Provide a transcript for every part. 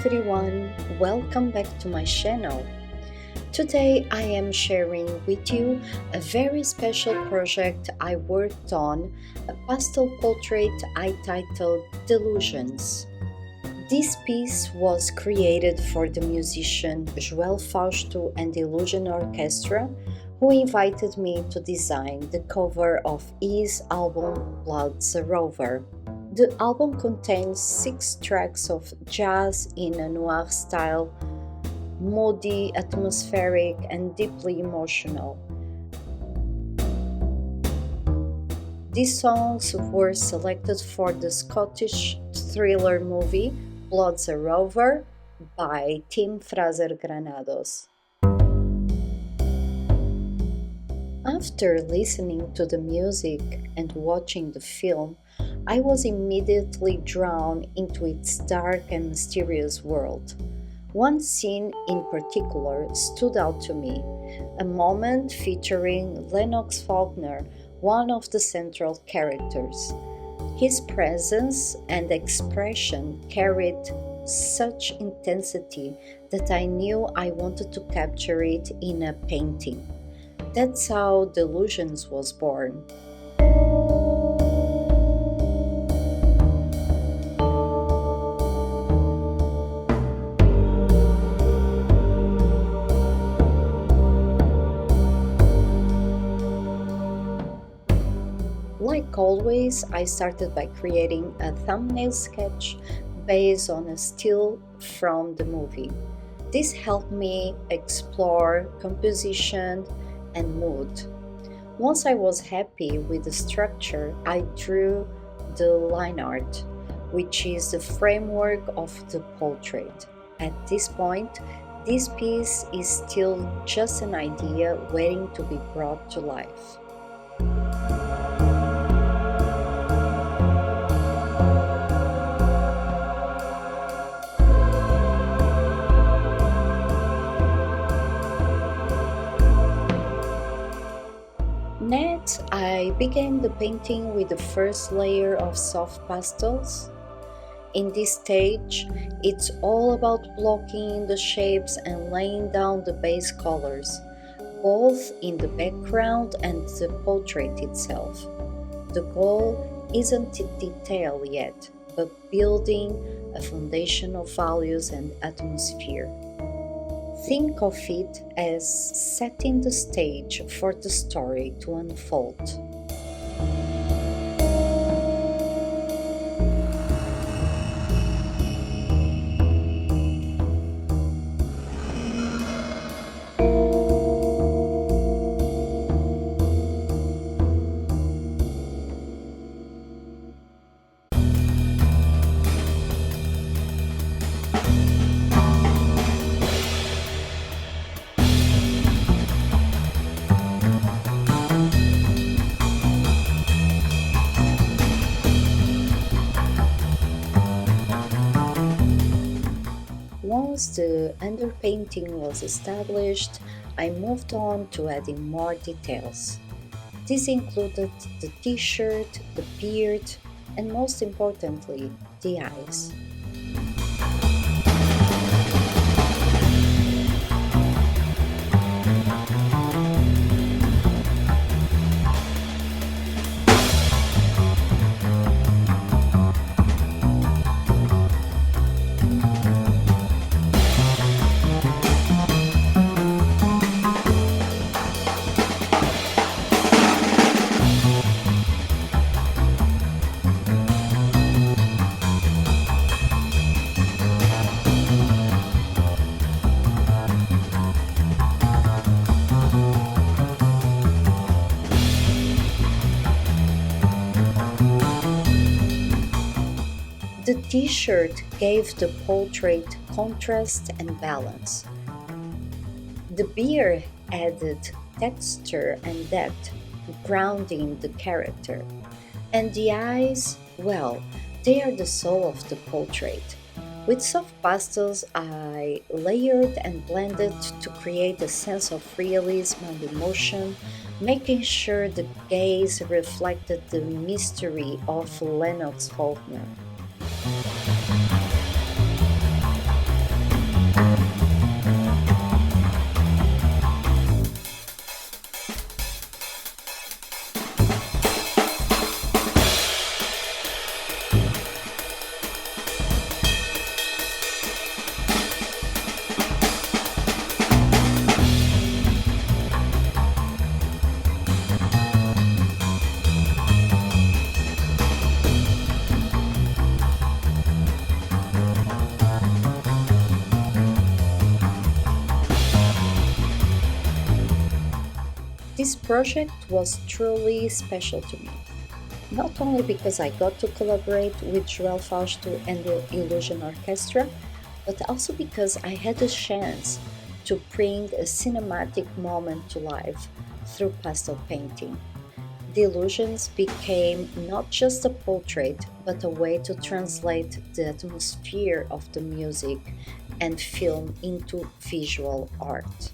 everyone, welcome back to my channel. Today I am sharing with you a very special project I worked on, a pastel portrait I titled Delusions. This piece was created for the musician Joel Fausto and the Illusion Orchestra, who invited me to design the cover of his album Rover. The album contains 6 tracks of jazz in a noir style, moody, atmospheric, and deeply emotional. These songs were selected for the Scottish thriller movie Rover by Tim Fraser-Granados. After listening to the music and watching the film, I was immediately drawn into its dark and mysterious world. One scene in particular stood out to me, a moment featuring Lennox Faulkner, one of the central characters. His presence and expression carried such intensity that I knew I wanted to capture it in a painting. That's how Delusions was born. Like always, I started by creating a thumbnail sketch based on a still from the movie. This helped me explore composition and mood. Once I was happy with the structure, I drew the line art, which is the framework of the portrait. At this point, this piece is still just an idea waiting to be brought to life. Next, I began the painting with the first layer of soft pastels. In this stage, it's all about blocking the shapes and laying down the base colors, both in the background and the portrait itself. The goal isn't detail yet, but building a foundation of values and atmosphere. Think of it as setting the stage for the story to unfold. Once the underpainting was established, I moved on to adding more details. This included the t-shirt, the beard, and most importantly, the eyes. The t-shirt gave the portrait contrast and balance. The beard added texture and depth, grounding the character. And the eyes, well, they are the soul of the portrait. With soft pastels, I layered and blended to create a sense of realism and emotion, making sure the gaze reflected the mystery of Lennox Faulkner. This project was truly special to me, not only because I got to collaborate with Joel Fausto and the Illusion Orchestra, but also because I had the chance to bring a cinematic moment to life through pastel painting. Delusions became not just a portrait, but a way to translate the atmosphere of the music and film into visual art.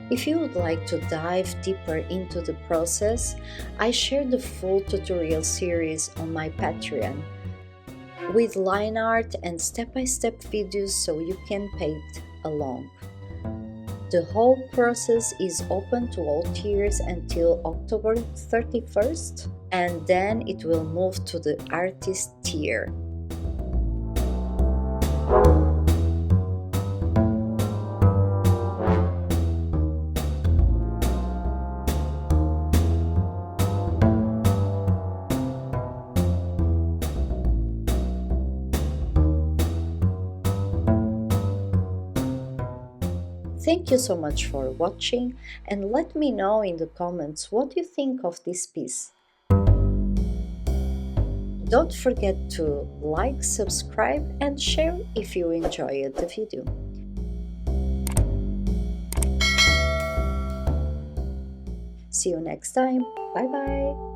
If you would like to dive deeper into the process, I share the full tutorial series on my Patreon with line art and step by step videos so you can paint along. The whole process is open to all tiers until October 31st, and then it will move to the artist tier. Thank you so much for watching, and let me know in the comments what you think of this piece. Don't forget to like, subscribe, and share if you enjoyed the video. See you next time. Bye bye.